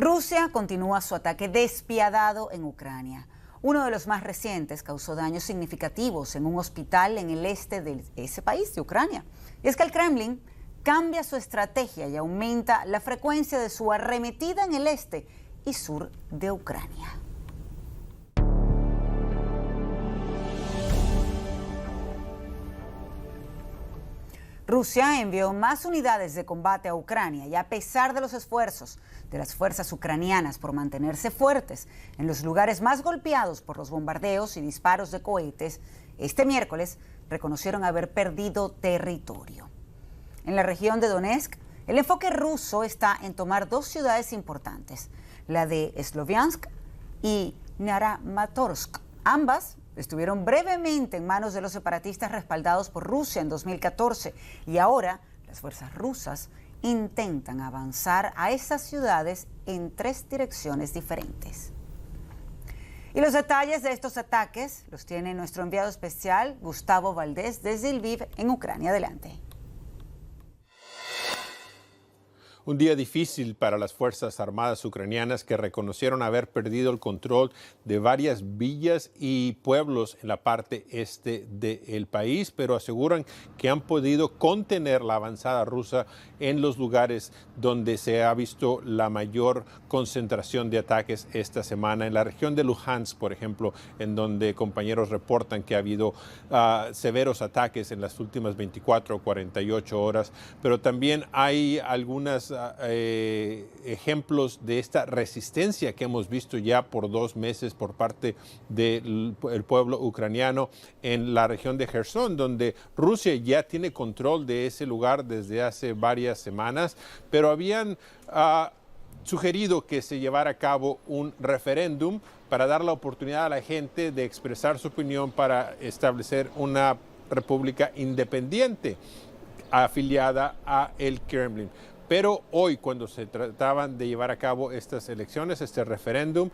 Rusia continúa su ataque despiadado en Ucrania. Uno de los más recientes causó daños significativos en un hospital en el este de ese país, de Ucrania. Y es que el Kremlin cambia su estrategia y aumenta la frecuencia de su arremetida en el este y sur de Ucrania. Rusia envió más unidades de combate a Ucrania y a pesar de los esfuerzos de las fuerzas ucranianas por mantenerse fuertes en los lugares más golpeados por los bombardeos y disparos de cohetes, este miércoles reconocieron haber perdido territorio. En la región de Donetsk, el enfoque ruso está en tomar dos ciudades importantes, la de Sloviansk y Kramatorsk. Ambas estuvieron brevemente en manos de los separatistas respaldados por Rusia en 2014 y ahora las fuerzas rusas intentan avanzar a esas ciudades en 3 direcciones diferentes. Y los detalles de estos ataques los tiene nuestro enviado especial Gustavo Valdés desde Lviv en Ucrania. Adelante. Un día difícil para las Fuerzas Armadas ucranianas que reconocieron haber perdido el control de varias villas y pueblos en la parte este del país, pero aseguran que han podido contener la avanzada rusa en los lugares donde se ha visto la mayor concentración de ataques esta semana. En la región de Luhansk, por ejemplo, en donde compañeros reportan que ha habido severos ataques en las últimas 24 o 48 horas, pero también hay algunas ejemplos de esta resistencia que hemos visto ya por 2 meses por parte del pueblo ucraniano en la región de Gerson, donde Rusia ya tiene control de ese lugar desde hace varias semanas, pero habían sugerido que se llevara a cabo un referéndum para dar la oportunidad a la gente de expresar su opinión para establecer una república independiente afiliada a el Kremlin. Pero hoy, cuando se trataban de llevar a cabo estas elecciones, este referéndum,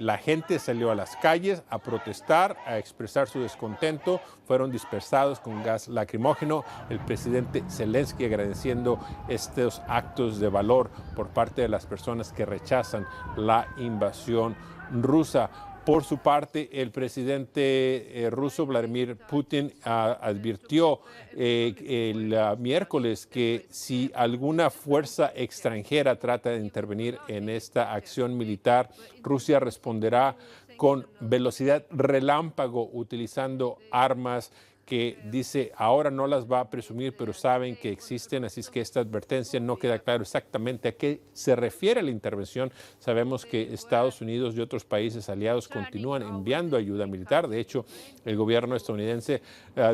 la gente salió a las calles a protestar, a expresar su descontento, fueron dispersados con gas lacrimógeno. El presidente Zelensky agradeciendo estos actos de valor por parte de las personas que rechazan la invasión rusa. Por su parte, el presidente ruso Vladimir Putin advirtió el miércoles que si alguna fuerza extranjera trata de intervenir en esta acción militar, Rusia responderá con velocidad relámpago utilizando armas que dice ahora no las va a presumir, pero saben que existen, así es que esta advertencia no queda claro exactamente a qué se refiere la intervención. Sabemos que Estados Unidos y otros países aliados continúan enviando ayuda militar. De hecho, el gobierno estadounidense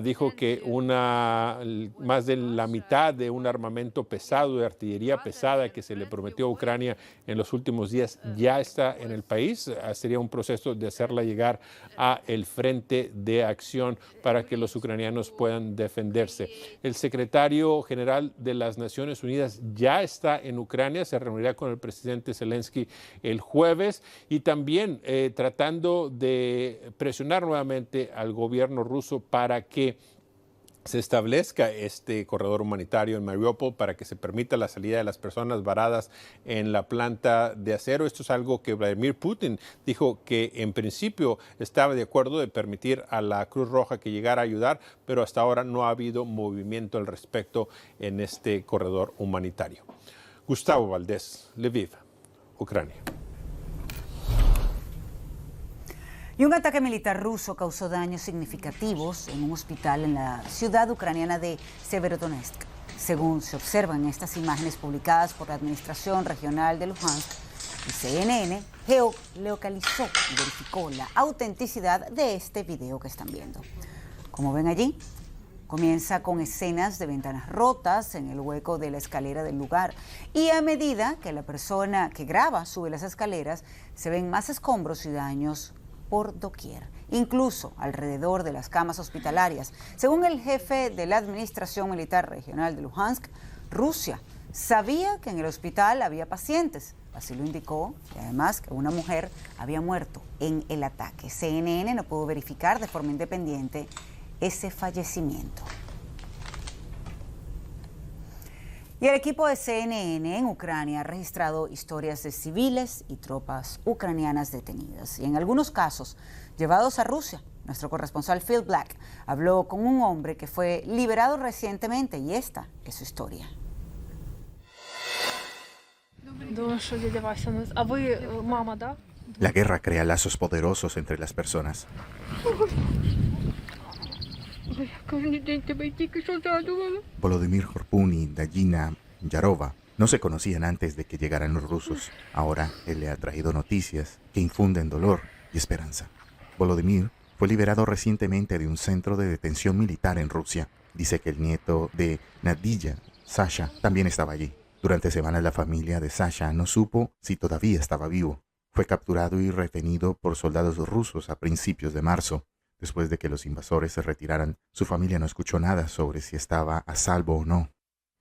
dijo que más de la mitad de un armamento pesado, de artillería pesada que se le prometió a Ucrania en los últimos días ya está en el país. Sería un proceso de hacerla llegar a el frente de acción para que los ucranianos puedan defenderse. El secretario general de las Naciones Unidas ya está en Ucrania, se reunirá con el presidente Zelensky el jueves y también tratando de presionar nuevamente al gobierno ruso para que se establezca este corredor humanitario en Mariupol para que se permita la salida de las personas varadas en la planta de acero. Esto es algo que Vladimir Putin dijo que en principio estaba de acuerdo de permitir a la Cruz Roja que llegara a ayudar, pero hasta ahora no ha habido movimiento al respecto en este corredor humanitario. Gustavo Valdés, Lviv, Ucrania. Y un ataque militar ruso causó daños significativos en un hospital en la ciudad ucraniana de Severodonetsk. Según se observan en estas imágenes publicadas por la Administración Regional de Luhansk, y CNN geolocalizó y verificó la autenticidad de este video que están viendo. Como ven allí, comienza con escenas de ventanas rotas en el hueco de la escalera del lugar. Y a medida que la persona que graba sube las escaleras, se ven más escombros y daños por doquier, incluso alrededor de las camas hospitalarias. Según el jefe de la Administración Militar Regional de Luhansk, Rusia sabía que en el hospital había pacientes. Así lo indicó, y además que una mujer había muerto en el ataque. CNN no pudo verificar de forma independiente ese fallecimiento. Y el equipo de CNN en Ucrania ha registrado historias de civiles y tropas ucranianas detenidas y en algunos casos llevados a Rusia. Nuestro corresponsal Phil Black habló con un hombre que fue liberado recientemente y esta es su historia. La guerra crea lazos poderosos entre las personas. Volodymyr Horpun y Dayina Yarova no se conocían antes de que llegaran los rusos. Ahora él le ha traído noticias que infunden dolor y esperanza. Volodymyr fue liberado recientemente de un centro de detención militar en Rusia. Dice que el nieto de Nadilla, Sasha, también estaba allí. Durante semanas la familia de Sasha no supo si todavía estaba vivo. Fue capturado y retenido por soldados rusos a principios de marzo. Después de que los invasores se retiraran, su familia no escuchó nada sobre si estaba a salvo o no.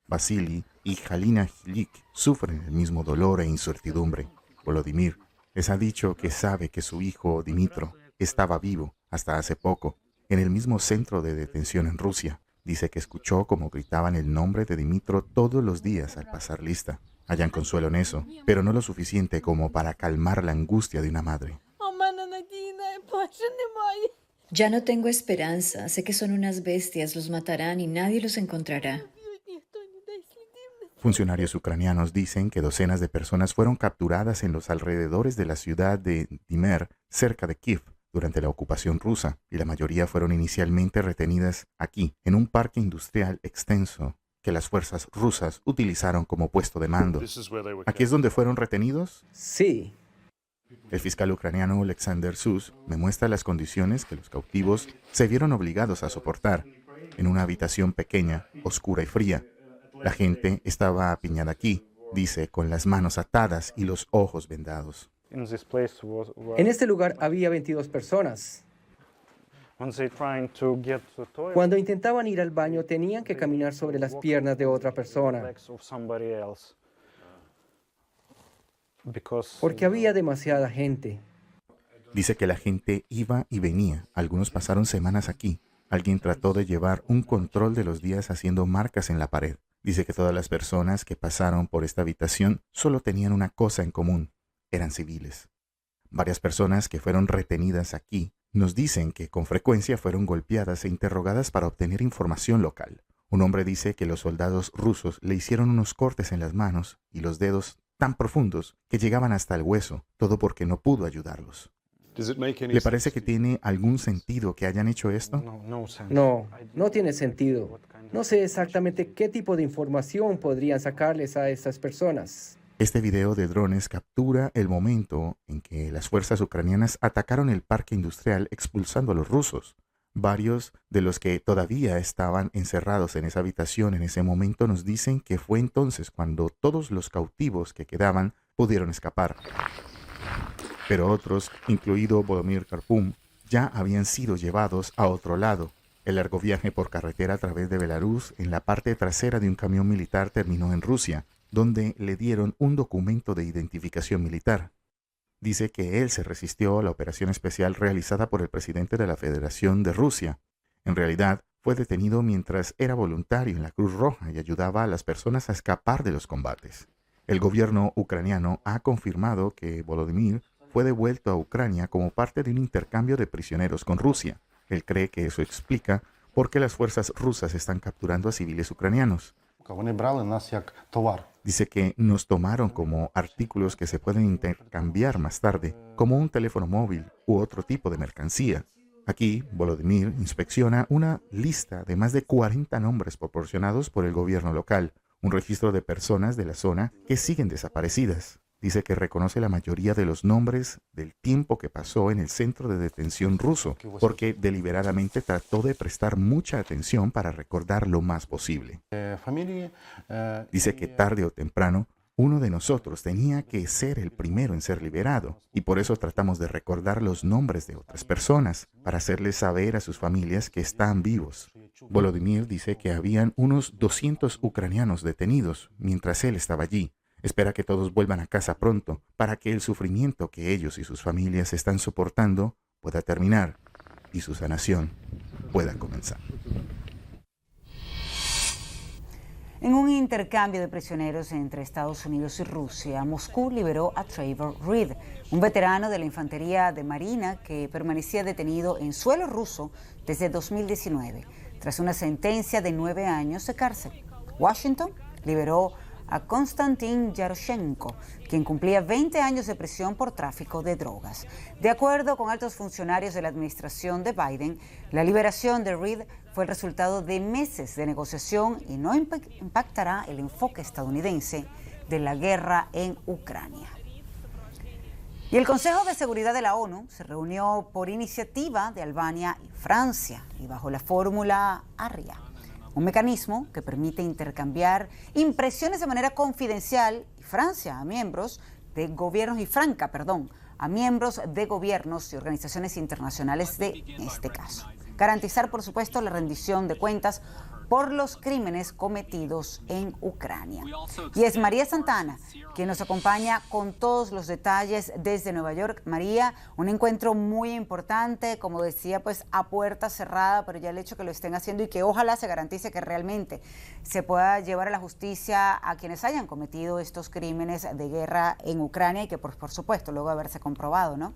Vasily y Halina Hilik sufren el mismo dolor e incertidumbre. Volodymyr les ha dicho que sabe que su hijo Dimitro estaba vivo hasta hace poco, en el mismo centro de detención en Rusia. Dice que escuchó cómo gritaban el nombre de Dimitro todos los días al pasar lista. Hallan consuelo en eso, pero no lo suficiente como para calmar la angustia de una madre. Ya no tengo esperanza, sé que son unas bestias, los matarán y nadie los encontrará. Funcionarios ucranianos dicen que docenas de personas fueron capturadas en los alrededores de la ciudad de Dimer, cerca de Kiev, durante la ocupación rusa, y la mayoría fueron inicialmente retenidas aquí, en un parque industrial extenso que las fuerzas rusas utilizaron como puesto de mando. ¿Aquí es donde fueron retenidos? Sí. El fiscal ucraniano Alexander Sus me muestra las condiciones que los cautivos se vieron obligados a soportar. En una habitación pequeña, oscura y fría. La gente estaba apiñada aquí, dice, con las manos atadas y los ojos vendados. En este lugar había 22 personas. Cuando intentaban ir al baño tenían que caminar sobre las piernas de otra persona, porque había demasiada gente. Dice que la gente iba y venía. Algunos pasaron semanas aquí. Alguien trató de llevar un control de los días haciendo marcas en la pared. Dice que todas las personas que pasaron por esta habitación solo tenían una cosa en común. Eran civiles. Varias personas que fueron retenidas aquí nos dicen que con frecuencia fueron golpeadas e interrogadas para obtener información local. Un hombre dice que los soldados rusos le hicieron unos cortes en las manos y los dedos tan profundos que llegaban hasta el hueso, todo porque no pudo ayudarlos. ¿Le parece que tiene algún sentido que hayan hecho esto? No tiene sentido. No sé exactamente qué tipo de información podrían sacarles a estas personas. Este video de drones captura el momento en que las fuerzas ucranianas atacaron el parque industrial expulsando a los rusos. Varios de los que todavía estaban encerrados en esa habitación en ese momento nos dicen que fue entonces cuando todos los cautivos que quedaban pudieron escapar. Pero otros, incluido Volodymyr Horpun, ya habían sido llevados a otro lado. El largo viaje por carretera a través de Belarus en la parte trasera de un camión militar terminó en Rusia, donde le dieron un documento de identificación militar. Dice que él se resistió a la operación especial realizada por el presidente de la Federación de Rusia. En realidad, fue detenido mientras era voluntario en la Cruz Roja y ayudaba a las personas a escapar de los combates. El gobierno ucraniano ha confirmado que Volodymyr fue devuelto a Ucrania como parte de un intercambio de prisioneros con Rusia. Él cree que eso explica por qué las fuerzas rusas están capturando a civiles ucranianos. Dice que nos tomaron como artículos que se pueden intercambiar más tarde, como un teléfono móvil u otro tipo de mercancía. Aquí, Volodymyr inspecciona una lista de más de 40 nombres proporcionados por el gobierno local, un registro de personas de la zona que siguen desaparecidas. Dice que reconoce la mayoría de los nombres del tiempo que pasó en el centro de detención ruso, porque deliberadamente trató de prestar mucha atención para recordar lo más posible. Dice que tarde o temprano, uno de nosotros tenía que ser el primero en ser liberado, y por eso tratamos de recordar los nombres de otras personas, para hacerles saber a sus familias que están vivos. Volodymyr dice que habían unos 200 ucranianos detenidos mientras él estaba allí. Espera que todos vuelvan a casa pronto para que el sufrimiento que ellos y sus familias están soportando pueda terminar y su sanación pueda comenzar. En un intercambio de prisioneros entre Estados Unidos y Rusia, Moscú liberó a Trevor Reed, un veterano de la Infantería de Marina que permanecía detenido en suelo ruso desde 2019, tras una sentencia de 9 años de cárcel. Washington liberó a Konstantin Yaroshenko, quien cumplía 20 años de prisión por tráfico de drogas. De acuerdo con altos funcionarios de la administración de Biden, la liberación de Reed fue el resultado de meses de negociación y no impactará el enfoque estadounidense de la guerra en Ucrania. Y el Consejo de Seguridad de la ONU se reunió por iniciativa de Albania y Francia y bajo la fórmula ARIA, un mecanismo que permite intercambiar impresiones de manera confidencial y Franca a miembros de gobiernos y organizaciones internacionales en este caso. Garantizar, por supuesto, la rendición de cuentas por los crímenes cometidos en Ucrania. Y es María Santana quien nos acompaña con todos los detalles desde Nueva York. María, un encuentro muy importante, como decía, pues a puerta cerrada, pero ya el hecho que lo estén haciendo y que ojalá se garantice que realmente se pueda llevar a la justicia a quienes hayan cometido estos crímenes de guerra en Ucrania y que por supuesto luego de haberse comprobado, ¿no?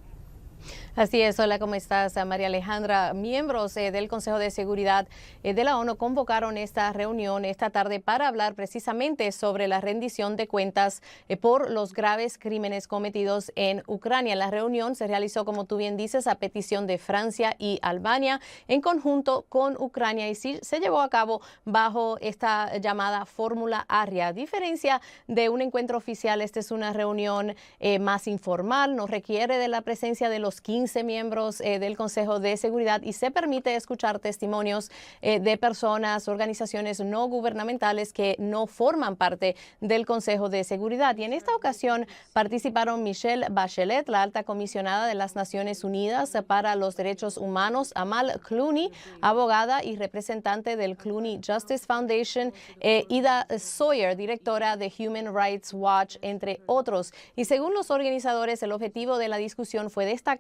Así es, hola, ¿cómo estás, María Alejandra? Miembros del Consejo de Seguridad de la ONU convocaron esta reunión esta tarde para hablar precisamente sobre la rendición de cuentas por los graves crímenes cometidos en Ucrania. La reunión se realizó, como tú bien dices, a petición de Francia y Albania en conjunto con Ucrania y sí, se llevó a cabo bajo esta llamada fórmula ARIA. A diferencia de un encuentro oficial, esta es una reunión más informal, no requiere de la presencia de los 15 miembros del Consejo de Seguridad y se permite escuchar testimonios de personas, organizaciones no gubernamentales que no forman parte del Consejo de Seguridad. Y en esta ocasión participaron Michelle Bachelet, la alta comisionada de las Naciones Unidas para los Derechos Humanos, Amal Clooney, abogada y representante del Clooney Justice Foundation, Ida Sawyer, directora de Human Rights Watch, entre otros. Y según los organizadores, el objetivo de la discusión fue destacar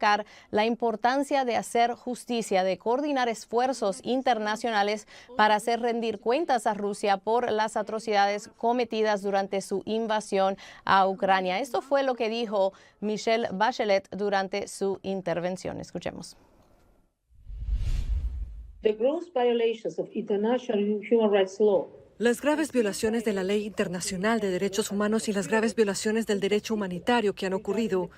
la importancia de hacer justicia, de coordinar esfuerzos internacionales para hacer rendir cuentas a Rusia por las atrocidades cometidas durante su invasión a Ucrania. Esto fue lo que dijo Michelle Bachelet durante su intervención. Escuchemos. The gross violations of international human rights law. Las graves violaciones de la ley internacional de derechos humanos y las graves violaciones del derecho humanitario que han ocurrido,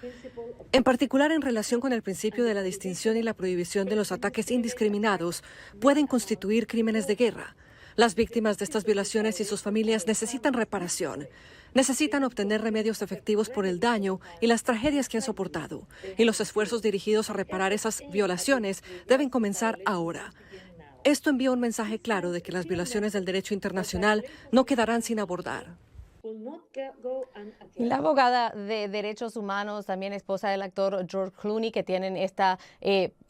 en particular en relación con el principio de la distinción y la prohibición de los ataques indiscriminados, pueden constituir crímenes de guerra. Las víctimas de estas violaciones y sus familias necesitan reparación. Necesitan obtener remedios efectivos por el daño y las tragedias que han soportado. Y los esfuerzos dirigidos a reparar esas violaciones deben comenzar ahora. Esto envía un mensaje claro de que las violaciones del derecho internacional no quedarán sin abordar. La abogada de derechos humanos, también esposa del actor George Clooney, que tienen esta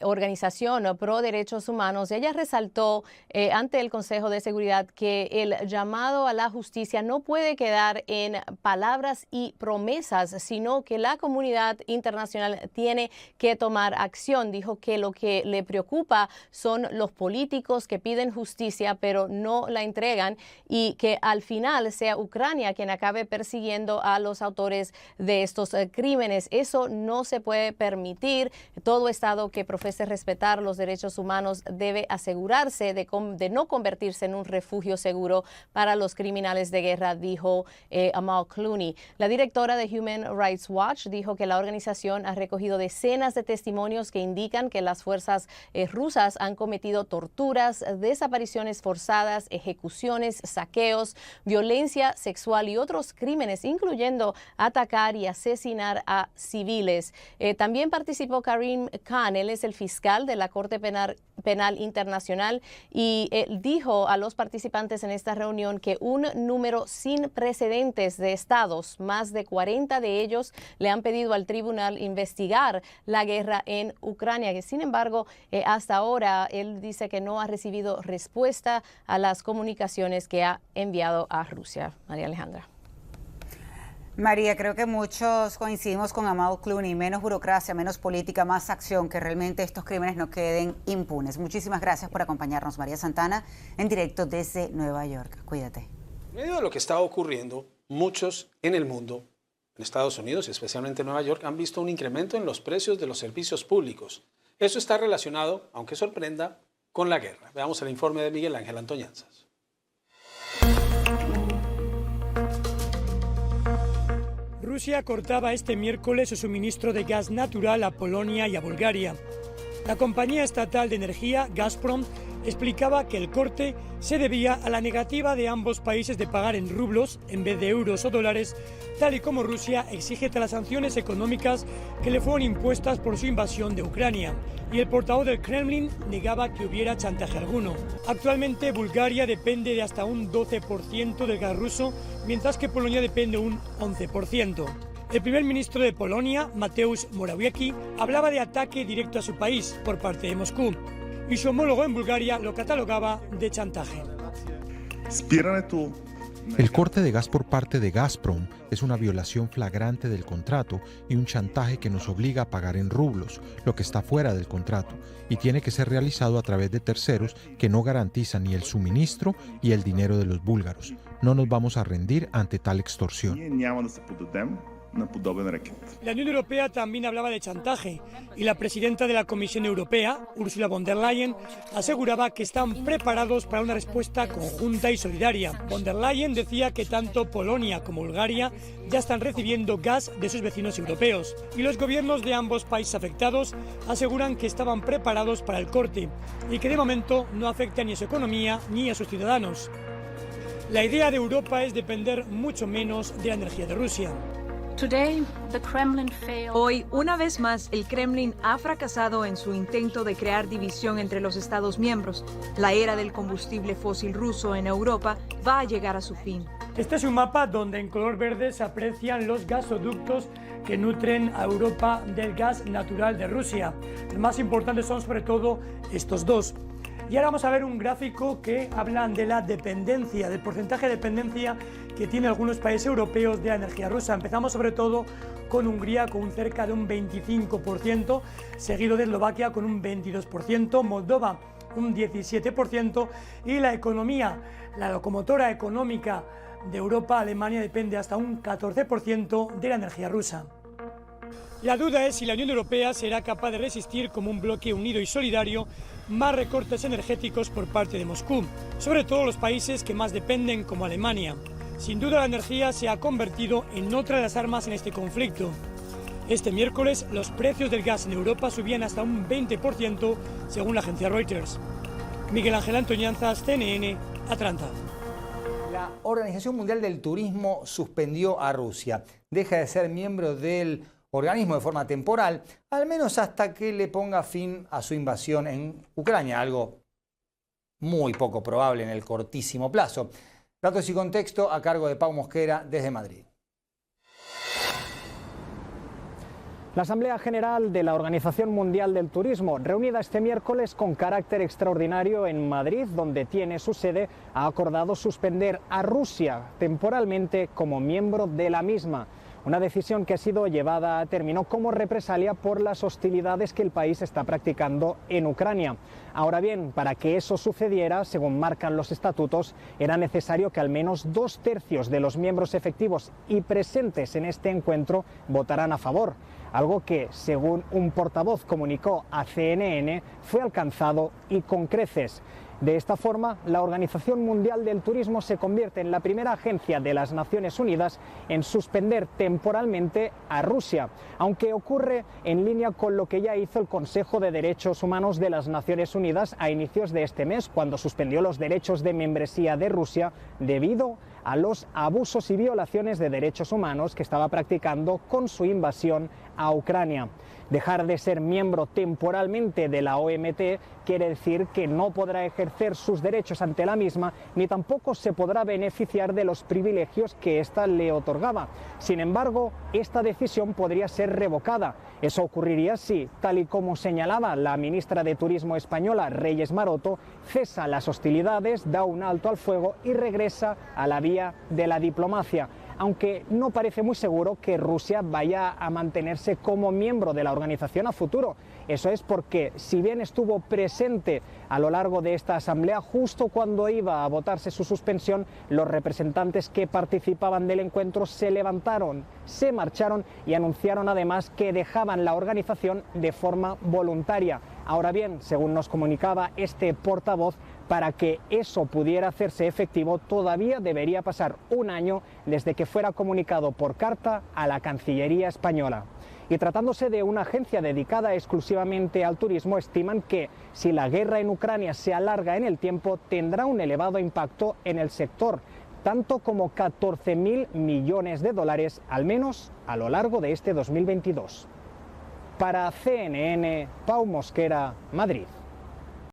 organización pro derechos humanos, ella resaltó ante el Consejo de Seguridad que el llamado a la justicia no puede quedar en palabras y promesas, sino que la comunidad internacional tiene que tomar acción. Dijo que lo que le preocupa son los políticos que piden justicia pero no la entregan y que al final sea Ucrania quien acabe persiguiendo a los autores de estos crímenes. Eso no se puede permitir. Todo Estado que profese respetar los derechos humanos debe asegurarse de no convertirse en un refugio seguro para los criminales de guerra, dijo Amal Clooney. La directora de Human Rights Watch dijo que la organización ha recogido decenas de testimonios que indican que las fuerzas rusas han cometido torturas, desapariciones forzadas, ejecuciones, saqueos, violencia sexual y otros crímenes, incluyendo atacar y asesinar a civiles. También participó Karim Khan, él es el fiscal de la Corte Penal Internacional, y dijo a los participantes en esta reunión que un número sin precedentes de estados, más de 40 de ellos, le han pedido al tribunal investigar la guerra en Ucrania, que sin embargo hasta ahora él dice que no ha recibido respuesta a las comunicaciones que ha enviado a Rusia. María Alejandra. María, creo que muchos coincidimos con Amal Clooney, menos burocracia, menos política, más acción, que realmente estos crímenes no queden impunes. Muchísimas gracias por acompañarnos, María Santana, en directo desde Nueva York. Cuídate. En medio de lo que está ocurriendo, muchos en el mundo, en Estados Unidos y especialmente en Nueva York, han visto un incremento en los precios de los servicios públicos. Eso está relacionado, aunque sorprenda, con la guerra. Veamos el informe de Miguel Ángel Antoñanzas. Rusia cortaba este miércoles su suministro de gas natural a Polonia y a Bulgaria. La compañía estatal de energía, Gazprom, explicaba que el corte se debía a la negativa de ambos países de pagar en rublos en vez de euros o dólares, tal y como Rusia exige tras las sanciones económicas que le fueron impuestas por su invasión de Ucrania. Y el portavoz del Kremlin negaba que hubiera chantaje alguno. Actualmente Bulgaria depende de hasta un 12% del gas ruso, mientras que Polonia depende un 11%. El primer ministro de Polonia, Mateusz Morawiecki, hablaba de ataque directo a su país por parte de Moscú, y su homólogo en Bulgaria lo catalogaba de chantaje. El corte de gas por parte de Gazprom es una violación flagrante del contrato y un chantaje que nos obliga a pagar en rublos, lo que está fuera del contrato, y tiene que ser realizado a través de terceros que no garantizan ni el suministro y el dinero de los búlgaros. No nos vamos a rendir ante tal extorsión. La Unión Europea también hablaba de chantaje y la presidenta de la Comisión Europea, Ursula von der Leyen, aseguraba que están preparados para una respuesta conjunta y solidaria. Von der Leyen decía que tanto Polonia como Bulgaria ya están recibiendo gas de sus vecinos europeos y los gobiernos de ambos países afectados aseguran que estaban preparados para el corte y que de momento no afecta ni a su economía ni a sus ciudadanos. La idea de Europa es depender mucho menos de la energía de Rusia. Hoy, una vez más, el Kremlin ha fracasado en su intento de crear división entre los Estados miembros. La era del combustible fósil ruso en Europa va a llegar a su fin. Este es un mapa donde en color verde se aprecian los gasoductos que nutren a Europa del gas natural de Rusia. Los más importantes son sobre todo estos dos. Y ahora vamos a ver un gráfico que habla de la dependencia, del porcentaje de dependencia que tienen algunos países europeos de la energía rusa. Empezamos sobre todo con Hungría con un cerca de un 25%, seguido de Eslovaquia con un 22%, Moldova un 17% y la economía, la locomotora económica de Europa, Alemania, depende hasta un 14% de la energía rusa. La duda es si la Unión Europea será capaz de resistir como un bloque unido y solidario más recortes energéticos por parte de Moscú, sobre todo los países que más dependen como Alemania. Sin duda la energía se ha convertido en otra de las armas en este conflicto. Este miércoles los precios del gas en Europa subían hasta un 20% según la agencia Reuters. Miguel Ángel Antoñanzas, CNN, Atlanta. La Organización Mundial del Turismo suspendió a Rusia. Deja de ser miembro del organismo de forma temporal, al menos hasta que le ponga fin a su invasión en Ucrania, algo muy poco probable en el cortísimo plazo. Datos y contexto a cargo de Pau Mosquera desde Madrid. La Asamblea General de la Organización Mundial del Turismo, reunida este miércoles con carácter extraordinario en Madrid, donde tiene su sede, ha acordado suspender a Rusia temporalmente como miembro de la misma. Una decisión que ha sido llevada a término como represalia por las hostilidades que el país está practicando en Ucrania. Ahora bien, para que eso sucediera, según marcan los estatutos, era necesario que al menos 2/3 de los miembros efectivos y presentes en este encuentro votaran a favor, algo que, según un portavoz comunicó a CNN, fue alcanzado y con creces. De esta forma, la Organización Mundial del Turismo se convierte en la primera agencia de las Naciones Unidas en suspender temporalmente a Rusia, aunque ocurre en línea con lo que ya hizo el Consejo de Derechos Humanos de las Naciones Unidas a inicios de este mes, cuando suspendió los derechos de membresía de Rusia debido a los abusos y violaciones de derechos humanos que estaba practicando con su invasión a Ucrania. Dejar de ser miembro temporalmente de la OMT quiere decir que no podrá ejercer sus derechos ante la misma, ni tampoco se podrá beneficiar de los privilegios que ésta le otorgaba. Sin embargo, esta decisión podría ser revocada. Eso ocurriría si, tal y como señalaba la ministra de Turismo española, Reyes Maroto, cesa las hostilidades, da un alto al fuego y regresa a la vía de la diplomacia. aunque no parece muy seguro que Rusia vaya a mantenerse como miembro de la organización a futuro. Eso es porque, si bien estuvo presente a lo largo de esta asamblea, justo cuando iba a votarse su suspensión, los representantes que participaban del encuentro se levantaron, se marcharon y anunciaron además que dejaban la organización de forma voluntaria. Ahora bien, según nos comunicaba este portavoz, para que eso pudiera hacerse efectivo todavía debería pasar un año desde que fuera comunicado por carta a la Cancillería española. Y tratándose de una agencia dedicada exclusivamente al turismo, estiman que si la guerra en Ucrania se alarga en el tiempo, tendrá un elevado impacto en el sector, tanto como 14.000 millones de dólares, al menos a lo largo de este 2022. Para CNN, Pau Mosquera, Madrid.